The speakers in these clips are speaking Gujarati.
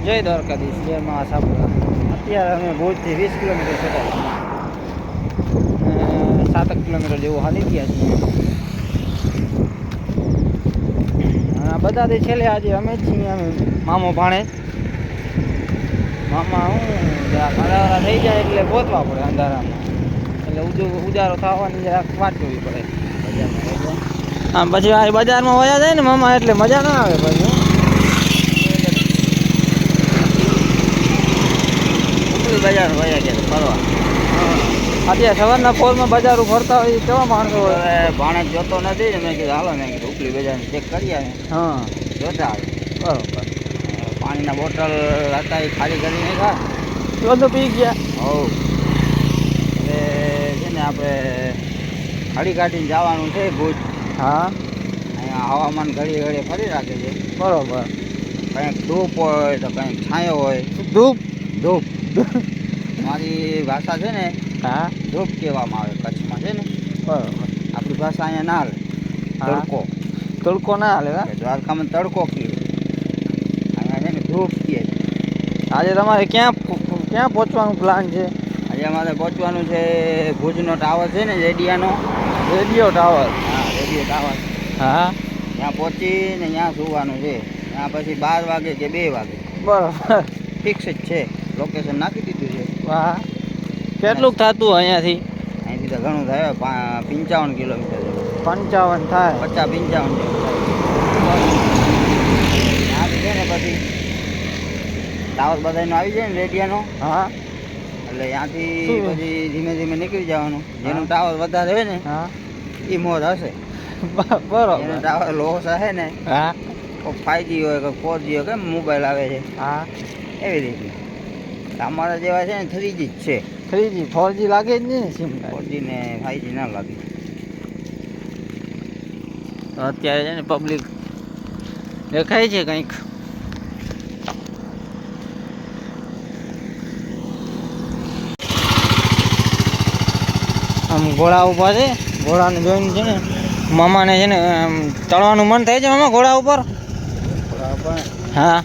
જય દ્વારકાધીશ, જય મા આશાપુરા. અત્યારે અમે ભુજથી 20 કિલોમીટર છેટા 7 કિલોમીટર જેવું હાલી ગયા છીએ. બધાથી છેલ્લે આજે અમે જ છીએ. અમે મામો ભાણે મામા હું અંધારા થઈ જાય એટલે પહોંચવા પડે અંધારામાં, એટલે ઉજારો થવાની જરાક વાત કરવી પડે બજારમાં. આમ પછી આ બજારમાં વયા જાય ને મામા, એટલે મજા ના આવે પછી. બજાર વયા ગયા ફરવા. અત્યારે સવારના પોરમાં બજારો ફરતા હોય કેવા માણસો હોય. ભાણે જોતો નથી ને મેં કીધું હાલો, મેં કીધું ઉપલી બજાર ચેક કરી આવે. હા, જોતા આવે. બરોબર. પાણીના બોટલ હતા એ ખાલી કરીને ખા બધું પી ગયા. હો, એટલે છે ને આપણે ઘડી કાઢીને જવાનું છે ભુજ. હા, અહીંયા હવામાન ઘડી ઘડી ફરી રાખે છે. બરોબર. કંઈક ધૂપ હોય તો કંઈક છાંયો હોય. ધૂપ ધૂપ મારી ભાષા છે ને, હા, ધૂપ કહેવામાં આવે કચ્છમાં છે ને. બરોબર. આપણી ભાષા અહીંયા ના હાલે. તડકો તડકો ના હાલે. દ્વારકામાં તડકો કહે, અહીંયા છે ને ધૂપ કહે. આજે તમારે ક્યાં પહોંચવાનું પ્લાન છે? આજે અમારે પહોંચવાનું છે ભુજનો ટાવર છે ને, રેડિયો ટાવર. હા, રેડિયો ટાવર. હા, ત્યાં પહોંચીને ત્યાં સુવાનું છે. ત્યાં પછી 12 વાગે કે 2 વાગે. બરાબર, ફિક્સ જ છે. લોકેશન નાખી દીધું છે. વાહ, કેટલું થતું અહીંયાથી? અહીંથી તો ઘણું થાય, 55 કિલોમીટર. 55 થાય, 50-55 ત્યાંથી છે ને પછી ટાવર બધાનો આવી જાય ને રેડિયાનો. હા, એટલે ત્યાંથી પછી ધીમે ધીમે નીકળી જવાનું. જેનું ટાવર વધારે હોય ને, હા, એ મોર હશે. બરોબર. એનો ટાવર લોસ હશે ને, હા, કોઈ 5G હોય કોઈ 4G હોય, કેમ મોબાઈલ આવે છે. હા, એવી રીતે અમારા જેવા છે ને 3G જ છે. 3G 4G લાગે જ નહીં ને. સિમ 4G ને 5G ના લાગે. તો અત્યારે છે ને પબ્લિક દેખાય છે કંઈક. આમ ઘોડા ઊભા છે. ઘોડાને જોઈને છે ને મામાને છે ને ચડવાનું મન થાય છે. મામા ઘોડા ઉપર. હા,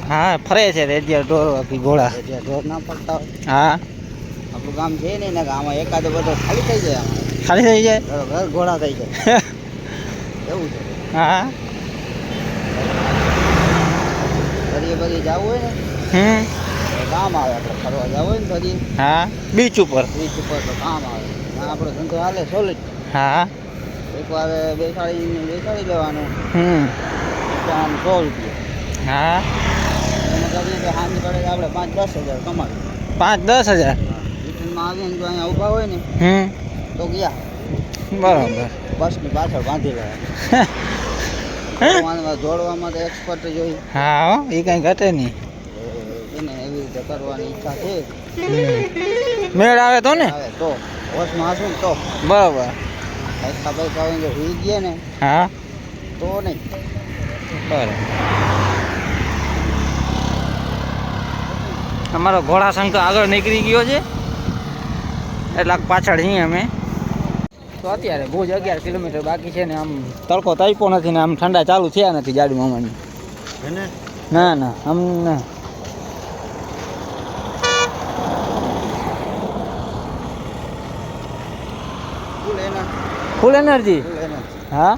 હા, ફરે છે રેડિયા ઢોર વાકી ઘોડા. ઢોર ના પડતા હોય. હા, આપણું ગામ છે ને આમાં એકાદો બધો ખાલી થઈ જાય. ખાલી થઈ જાય, ઘર ઘોડા થઈ જાય. એવું છે. હા, ફરી બધી જવું હોય ને, કામ આવે. આપણે ફરવા જવું હોય ને ફરી. હા, બીચ ઉપર તો કામ આવે. આપણો ધંધો હાલે સોલિડ. હા, એકવાર બેસાડી લેવાનું. 100 રૂપિયા. હા, કરીએ તો સાંજ પડે આપણે 5-10 હજાર કમાવી. 5-10 હજાર રિટર્નમાં આવીને જો અહીંયા ઊભા હોય ને, તો ગયા. બરાબર. બસની પાછળ બાંધી લેવા. જોડવામાં તો એક્સપર્ટ જોઈ. હા, એ કંઈ ઘટે નહીં. એને એવી રીતે કરવાની ઈચ્છા છે. મેળ આવે તો ને, તો હોશમાં હશું ને તો. બરાબર. પૈસા હોય જો હોઈ ગયા ને, હા, તો નહીં. બરાબર. અમારો ઘોડા સંઘ તો આગળ નીકળી ગયો છે, એટલે પાછળ છીએ અમે. તો અત્યારે ભુજ 11 કિલોમીટર બાકી છે ને. આમ તડકો તડકો નથી ને, આમ ઠંડા ચાલુ થયા નથી ગાડી મામાની. ના ના, આમ ના. Full energy. હા,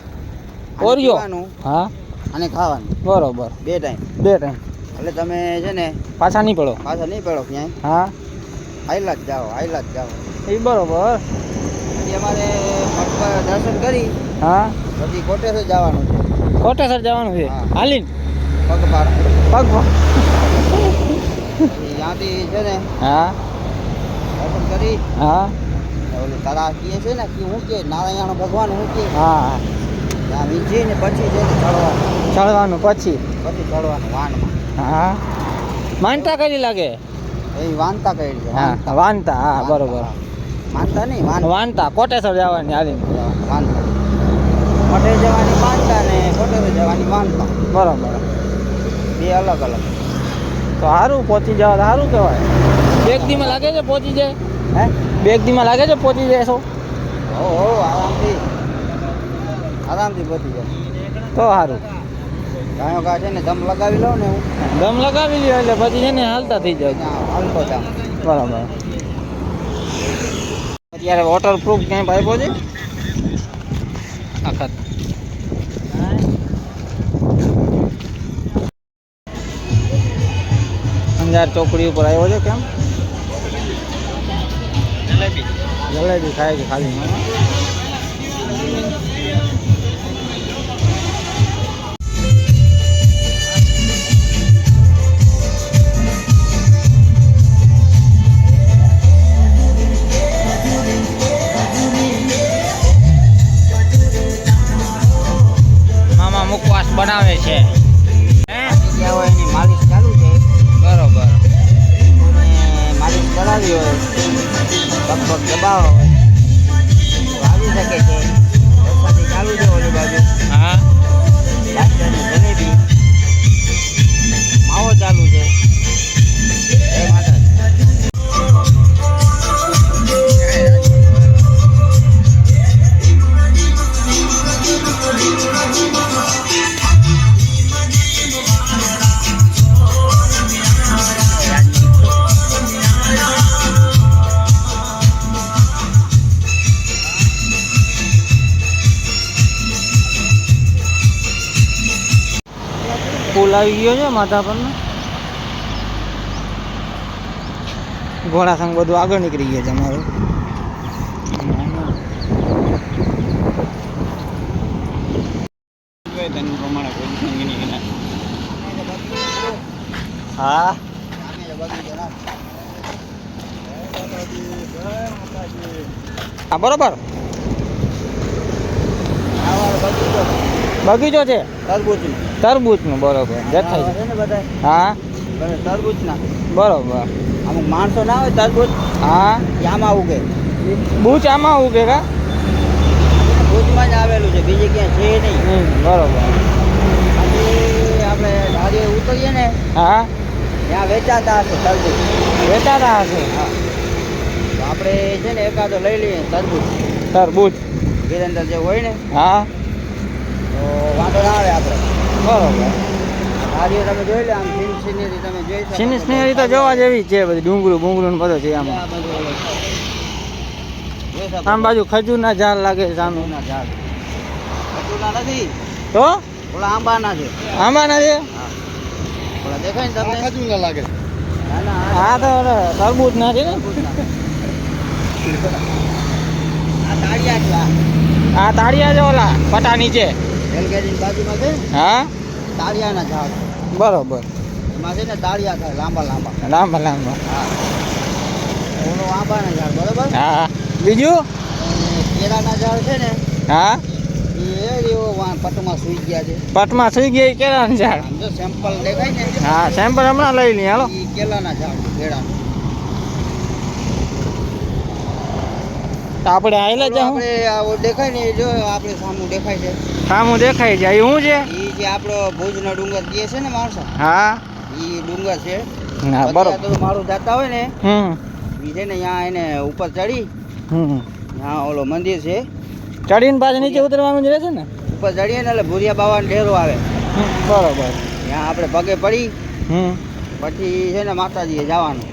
ઓરિયો. હા, અને ખાવાનું. બરોબર. 2 ટાઈમ. એટલે તમે છે ને પાછા નહીં પડો ક્યાંય. હા, આયલા જ જાઓ. એ બરોબર. પછી અમારે દર્શન કરી. હા, પછી કોટેશ્વર જવાનું છે. હાલીને પગપાળા. ત્યાંથી છે ને, હા, દર્શન કરી. હા, ઓલું તારા કહે છે ને કે હું કે નારાયણ ભગવાન હું કે. હા, ત્યાં વીંજી ને પછી છે ને ચડવાનું. પછી ચડવાનું વાનમાં. હા, માનતા કરી લાગે. એ વાનતા કરી છે. હા, વાનતા. હા, બરોબર. માનતા નહીં, વાનતા. કોટેશ્વર જવાની હાલીને વાનતા. મઠે જવાની માનતા ને કોટેશ્વર જવાની વાનતા. બરોબર. 2 અલગ. તો સારું પહોંચી જવા, સારું કહેવાય. 2 દીમાં લાગે છે પહોંચી જાય. હે, 2 દીમાં લાગે છે પહોંચી જાય છો? આરામથી પહોંચી જાય તો સારું. ગાયો ઘા છે ને દમ લગાવી લો ને હું દમ લગાવી લ્યો એટલે પછી છે ને હાલતા થઈ જાય હાલતો જાવ બરાબર અત્યારે વોટરપ્રૂફ ક્યાંય પાઇપો છે આખા અંજાર ચોકડી ઉપર આવ્યો છે કેમ જલેબી ખાય છે ખાલી મામા મુખવાસ બનાવે છે એની માલિશ ચાલુ છે બરોબર માલિશ કરાવી હોય પગ દબાવો આવી શકે છે વરસાદી ચાલુ છે ઓલી બાજુ હા જલેબી માવો ચાલુ છે એ માતા પુલ આવી ગયો છે માથા પર ઘોડા સંગ બધું આગળ નીકળી ગયું છે અમારું હા હા બરોબર બગીચો છે તરબૂચનું બરોબર દેખાય છે હા તરબૂચના બરોબર અમુક માણસો ના હોય તરબૂચ હા આમાં ઉગે બૂચ આમાં ઉગે કા ભુજમાં જ આવેલું છે બીજે ક્યાં છે નહીં બરોબર આપણે ધારીએ ઉતરીએ ને હા ત્યાં વેચાતા હશે તરબૂચ વેચાતા હશે હા તો આપણે છે ને એકાદો લઈ લઈએ તરબૂચ ગીરેન્દર જે હોય ને હા તો વાંધો ના આવે આપણે બરોબર ધારીએ તમે જોઈ લે આમ સિનરી તમે જોઈ શકો સિનરી તો જોવા જેવી છે બધી ડુંગરું ને બધો છે આમાં આમ બાજુ ખજૂરના ઝાડ લાગે છે સામે ઝાડ ખજૂરના નથી તો ઓલા આંબાના છે આંબાના છે ઓલા દેખાય ને તમને ખજૂરના લાગે હા તો તરબૂચ ના છે ને આ તાળિયા છે ઓલા પટા નીચે રેલગાડીની બાજુમાં છે હા તાળિયાના ઝાડ બરોબર એમાં છે ને તાળિયા થાય લાંબા હા ઓલો આંબાના ઝાડ બરોબર હા બીજું કેળાના ઝાડ છે ને હા પટમાં સુઈ ગયા છે પટમાં સુઈ ગયા કેળાના ઝાડ સેમ્પલ દેખાય ને હા સેમ્પલ હમણાં લઈ લઈએ હાલો કેળાના ઝાડ કેળાના આપણે આયેલા જ આપણે દેખાય ને જો આપણે સામું દેખાય છે સામું દેખાય છે એ શું છે એ જે આપણો ભુજનો ડુંગર જે છે ને માણસો હા એ ડુંગર છે હા બરોબર મારું જાતા હોય ને એ છે ને અહીંયા એને ઉપર ચડી ત્યાં ઓલો મંદિર છે ચડીને પાછું નીચે ઉતરવાનું જ રહેશે ને ઉપર ચડીએ ને એટલે ભુરિયા બાવાનો ડેરો આવે બરોબર ત્યાં આપણે પગે પડી પછી છે ને માતાજીએ જવાનું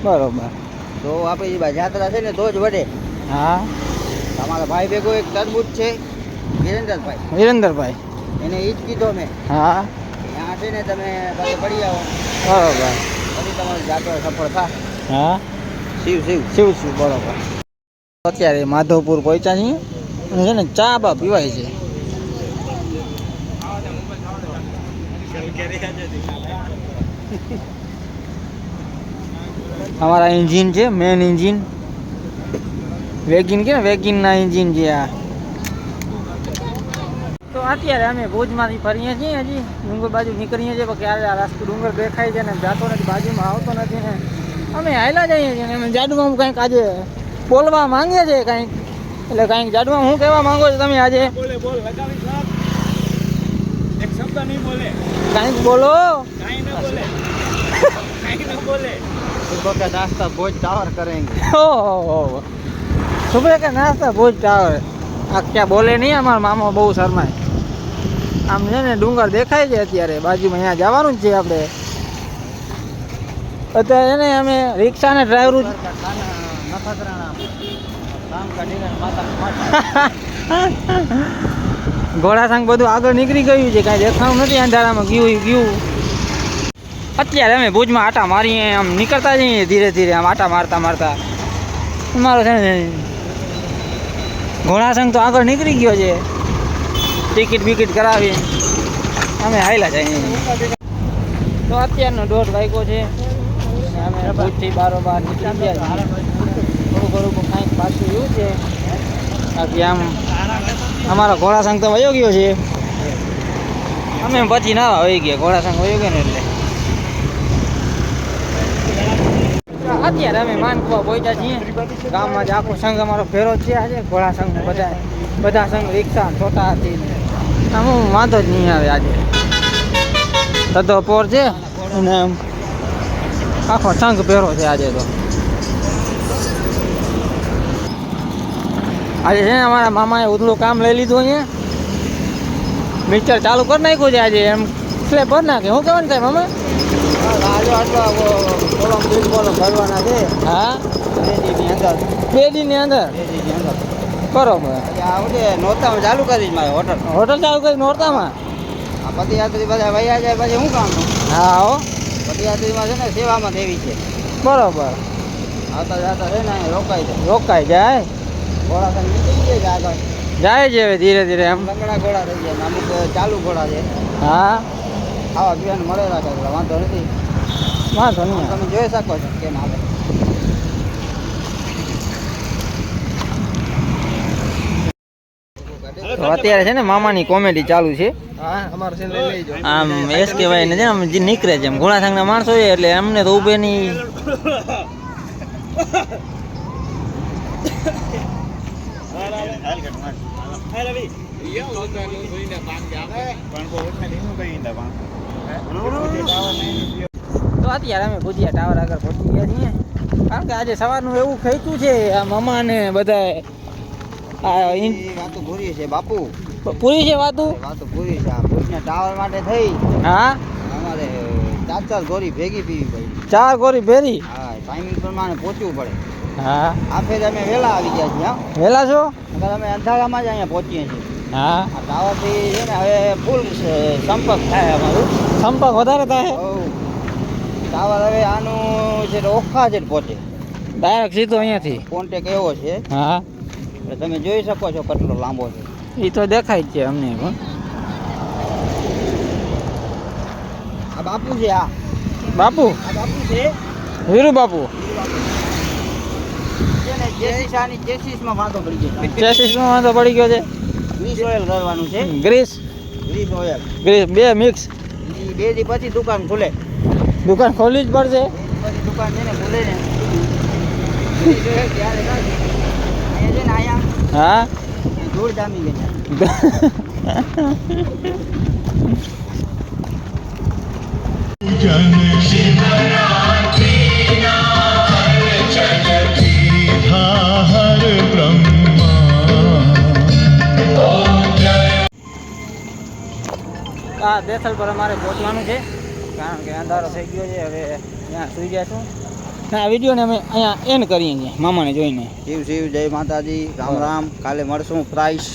બરોબર તો આપણી જે યાત્રા છે ને તો જ વડે હા તમારા ભાઈ ભેગો એક તરબૂચ છે વિરેન્દ્રભાઈ એને ઈ જ કીધો મેં હા ત્યાં છે ને તમે પગે પડી આવો બરોબર પછી તમારી યાત્રા સફળ થાય હા શિવ બરોબર અત્યારે માધવપુર પહોંચ્યા છીએ અને છે ને ચા બા પીવાય છે અમારા એન્જિન છે મેન એન્જિન વેગિન કે ને વેગિનના એન્જિન છે આ તો અત્યારે અમે ભુજમાંથી ફરીએ છીએ હજી ડુંગર બાજુ નીકળીએ છીએ પણ ક્યારે આ રસ્તો ડુંગર દેખાય છે ને જાતો નથી બાજુમાં આવતો નથી ને અમે હાલ્યા જઈએ છીએ ને અમે જાડુમાં કંઈક આજે બોલવા માંગીએ છીએ કંઈક એટલે કંઈક જાડુમાં હું કહેવા માંગો છો તમે આજે કંઈક બોલો सुबह का नाश्ता भोज टावर करेंगे सुबह का नाश्ता भोज टावर आप क्या बोले नहीं हमारे मामा बहुत शर्मा है આમ છે ને ડુંગર દેખાય છે અત્યારે બાજુમાં, અહીંયા જવાનું જ છે આપણે અત્યારે. એને અમે રિક્ષાને ડ્રાઈવર ઘોડાસંગ બધું આગળ નીકળી ગયું છે, કાંઈ દેખાણું નથી અંધારામાં ગયું. અત્યારે અમે ભુજમાં આટા મારીએ, આમ નીકળતા જઈએ ધીરે ધીરે, આમ આટા મારતા મારો છે ને ઘોડાસંગ તો આગળ નીકળી ગયો છે, ટિકિટ બિકિટ કરાવી અમે હાઈલા જઈએ. તો અત્યારનો 1:30 વાગ્યો છે, અમે ભુજથી બારોબાર નીકળી ગયા છીએ. થોડું કાંઈક પાછું એવું છે, બાકી આમ અમારો ઘોડાસંગ તો વયો ગયો છે, અમે પછી ના વહી ગયા, ઘોડાસંગ વયો ગયો ને એટલે. અત્યારે અમે માનકુવા પહોંચ્યા છીએ, ગામમાં જ આખો સંઘ અમારો ફેરો જ છે આજે, ઘોડાસંગ બધા સંઘ રિક્ષા છોટા હતી, આમ વાંધો જ નહીં આવે. આજે તદ્દો પોર છે અને આખો સંઘ ફેરો છે આજે. તો આજે છે ને અમારા મામાએ ઉધડું કામ લઈ લીધું, અહીંયા મિક્સર ચાલુ કરી નાખ્યું છે આજે, એમ સ્લેબ ભરી નાખે. શું કહેવાનું થાય મામા? ભરવાના છે. હા, 2 દિનની અંદર બરોબર. નોરતામાં ચાલુ કરીશ મારે હોટલ ચાલુ કરી નોરતામાં. પદયાત્રી બધા વૈયા જાય પછી શું કામ? હા હો, પદયાત્રીમાં છે ને સેવામાં દેવી છે. બરોબર. આવતા જતા છે ને રોકાઈ જાય. ઘોડા નીકળી જાય આગળ જાય છે હવે ધીરે ધીરે, એમ લંગડા ઘોડા થઈ જાય, અમુક ચાલુ ઘોડા છે. હા, ખાવા પીવાનું મળે રાખે એટલે વાંધો નહીં. તમે જોઈ શકો છો કેમ આવે. તો અત્યારે છે ને મામાની કોમેડી ચાલુ છે. આમ એસ કહેવાય ને, આમ જે નીકળે છે એમ ઘોડાસંગના માણસો છે એટલે અમને તો ઉભે નહીં. તો અત્યારે અમે ભુજિયા ટાવર આગળ પહોંચી ગયા છીએ, કારણ કે આજે સવારનું એવું ખાઈતું છે આ મામા ને બધા. વાતો પૂરી છે બાપુ, પૂરી છે વાતો પૂરી છે. આ ભુજના ટાવર માટે થઈ હા અમારે 4 ગોળી ભેગી પીવી પડી. 4 ગોળી ભેરી? હા, ટાઈમિંગ પ્રમાણે પહોંચવું પડે. હા, આ ફેર અમે વહેલા આવી ગયા છીએ. વહેલા છો? અમે અંધારામાં જ અહીંયા પહોંચીએ છીએ. હા, આ ટાવરથી છે ને હવે ફૂલ સંપર્ક થાય, અમારું સંપર્ક વધારે થાય. ટાવર હવે આનું છે ઓખા છે પહોંચે ડાયરેક્ટ સીધો અહીંયાથી કોન્ટેક એવો છે. હા, એટલે તમે જોઈ શકો છો કેટલો લાંબો છે. એ તો દેખાય જ છે અમને પણ. આ બાપુ છે, આ બાપુ છે વીરુ બાપુ. ચેસીસમાં વાંધો પડી ગયો છે. ગ્રીસ ઓઇલ કરવાનું છે. ગ્રીસ ઓઇલ બે મિક્સ. 2 દી પછી દુકાન ખુલે. દુકાન ખોલવી જ પડશે. પછી દુકાન છે ને ખુલે ને હા ધૂળ જામી ગઈ. આ દેસલ પર અમારે પહોંચવાનું છે, કારણ કે અંધારો થઈ ગયો છે. હવે ત્યાં સુઈ ગયા છું. આ વિડીયોને અમે અહીંયા એન્ડ કરીએ છીએ મામાને જોઈને. શિવ જય માતાજી, રામ રામ. કાલે મળશું. પ્રાઇસ